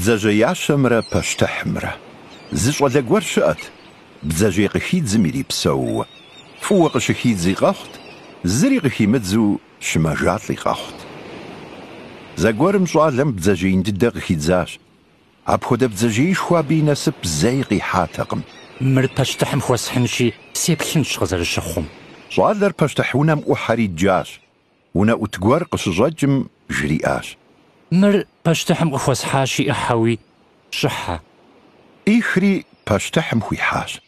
Бдзэжьеящэмрэ пащтыхьымрэ. Зы щӏалэ гуэр щыӏэт, бдзэжьей къыхидзым ирипсэууэ. Фӏыуэ къыщыхидзи къэхъут, зыри къыхимыдзу щымэжалӏи къэхъут. Зэгуэрым щӏалэм бдзэжьей дыдэ къыхидзащ. Апхуэдэ бдзэжьеишхуэ абы и насып зэи къихьатэкъым. Мыр пащтыхьым хуэсхьынщи, сеплъынщ къызэрыщыхъум. щӏалэр пащтыхь унэм ӏухьэри джащ. Унэ ӏут гуэр къыщыщӏэкӏым жриӏащ. Мыр пащтыхьым къыхуэсхьащи ӏыхьэуи щӏыхьэ. Ихри пащтыхьым хуихьащ.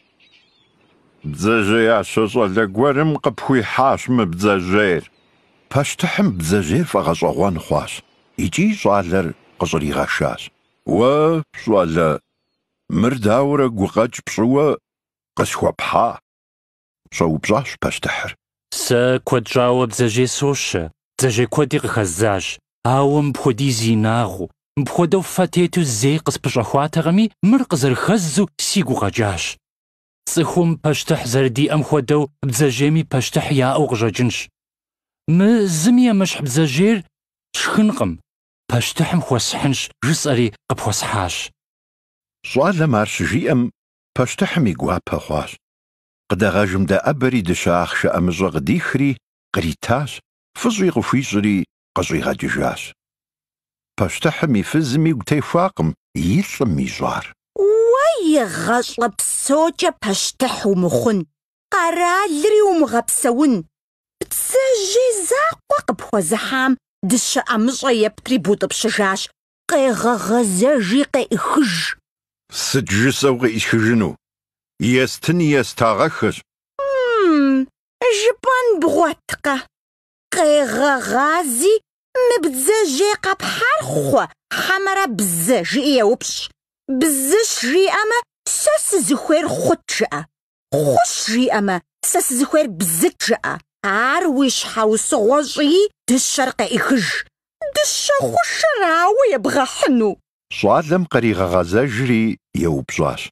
Бдзэжьеящэ щӏалэ гуэрым къыпхуихьащ мы бдзэжьейр. Пащтыхьым бдзэжьейр фӏэгъэщӏэгъуэн хъуащ. Икӏи щӏалэр къыщӏригъэшащ. Уэ, щӏалэ, мыр дауэрэ гукъэкӏ пщӏыуэ къысхуэпхьа? Щӏэупщӏащ пащтыхьыр. Сэ куэд щӏауэ бдзэжьей сощэ. Бдзэжьей куэди къыхэззащ. Ауэ мыпхуэдиз инагъыу, мыпхуэдэу фэ тету зэи къыспыщӏэхуатэкъыми, мыр къызэрыхэзу сигу къэкӏащ. Цӏыхум пащтыхь зэрыдиӏэм хуэдэу бдзэжьейми пащтыхь яӏэу къыщӏэкӏынщ. Мы зыми емыщхь бдзэжьейр шхынкъым, пащтыхьым хуэсхьынщ жысӏэри къыпхуэсхьащ. щӏалэм ар щыжиӏэм, пащтыхьым и гуапэ хъуащ. Къыдэгъэжым дэӏэбэри дыщэ ахъшэ ӏэмыщӏэ къыдихри къритащ, фыщӏи къыхуищӏри къыщӏигъэкӏыжащ. Пащтыхьым и фызым игу техуакъым и лӏым ищӏар. Уэ игъэщӏэ псокӏэ пащтыхь умыхъун, къэралри умыгъэпсэун. Бдзэжьей закъуэ къыпхуэзыхьам дыщэ ӏэмыщӏэ ептри бутӏыпщыжащ. Къегъэгъэзэжи къеӏыхыж. Сыт жысӏэу къеӏисхыжыну? Естыни естагъэхэщ. Жыпӏэн бгъуэткъэ? Къегъэгъази мы бдзэжьей къэпхьар хъуэ, хьэмэрэ бзэ жиӏи еупщ. Бзыщ жиӏэмэ, сэ сызыхуейр хъут жыӏэ. Хъущ жиӏэмэ, сэ сызыхуейр бзыт жыӏэ. Ар уи щхьэусыгъуэ щӏи дыщэр къеӏыхыж. Дыщэ хъушэрауэ ебгъэхьыну. щӏалэм къригъэгъэзэжри еупщӏащ.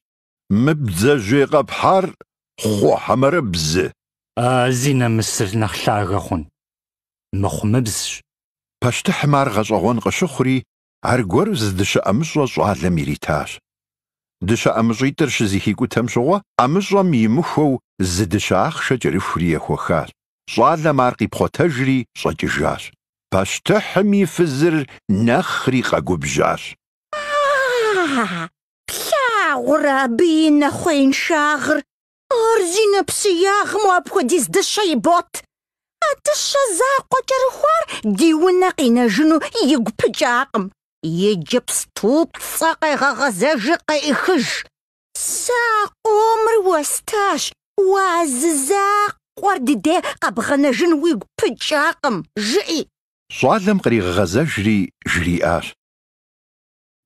Мы бдзэжьей къэпхьар хъу, хьэмэрэ бзы? Зи нэмысыр нэхъ лъагэ хъун. Мыхъумыбзщ. Пащтыхьым ар гъэщӏэгъуэн къыщыхъури, аргуэру зы дыщэ ӏэмыщӏэ щӏалэм иритащ. Дыщэ ӏэмыщӏитӏыр щызыхикӏутэм щыгъуэ, ӏэмыщӏэм имыхуэу зы дыщэ ахъшэ кӏэрыхури ехуэхащ. щӏалэм ар къипхъуэтэжри щӏэкӏыжащ. Пащтыхьым и фызыр нэхъри къэгубжьащ. Плъагъурэ абы и нэхъуеиншагъыр. Ар зи нэпсыягъым апхуэдиз дыщэ и бот. А дыщэ закъуэ кӏэрыхуар ди унэ къинэжыну игу пыкӏакъым. Иджыпсту пцӏэ къегъэгъэзэжи къеӏыхыж. Закъуэмыр уэстащ. Уазы закъуэр дыдей къэбгъэнэжын уигу пыкӏакъым, жыӏи. щӏалэм къригъэгъэзэжри жриӏащ.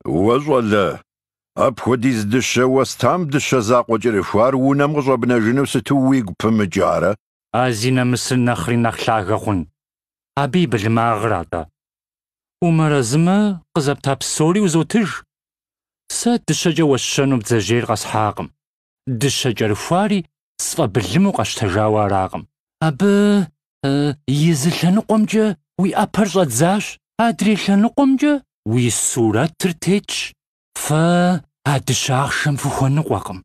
Уэ щӏалэ, апхуэдиз дыщэ уэстам дыщэ закъуэ кӏэрыхуар унэм къыщӏэбнэжыну сыту уигу пымыкӏарэ? Зи нэмысыр нэхъри нэхъ лъагэ хъун. Абы и былымагъыр атӏэ. Умэрэзымэ къызэпта псори узотыж. Сэ дыщэкӏэ уэсщэну бдзэжьейр къэсхьакъым. Дыщэ кӏэрыхуари сфӏэбылыму къэщтэжауэ аракъым. Абы и зы лъэныкъуэмкӏэ уи ӏэпэр щӏэдзащ, адрей лъэныкъуэмкӏэ уи сурэтыр тетщ. Фэ а дыщэ ахъшэм фыхуэныкъуэкъым.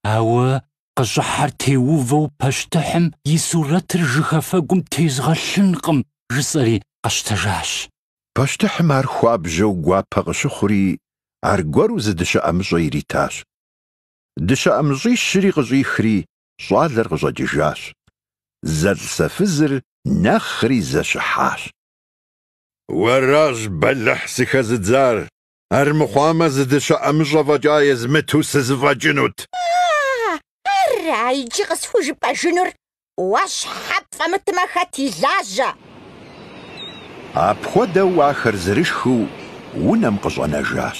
Ауэ къыщӏыхьэр теувэу пащтыхьым и сурэтыр жыхэфэгум тезгъэлъынкъым, жысӏэри къэщтэжащ. Пащтыхьым ар хуабжьэу гуапэ къыщыхъури, аргуэру зы дыщэ ӏэмыщӏэ иритащ. Дыщэ ӏэмыщӏи щыри къыщӏихри, щӏалэр къыщӏэкӏыжащ. Зэлӏзэфызыр нэхъри зэщыхьащ. Уэращ бэлыхь сыхэзыдзар. Армыхъуамэ зы дыщэ ӏэмыщӏэ фӏэкӏа езмыту сызыфӏэкӏынут. Ара иджы къысхужыпӏэжынур? Уэ щхьэпфӏэмытмэ хэт илажьэ? Апхуэдэу ахэр зэрышхыу унэм къыщӏэнэжащ.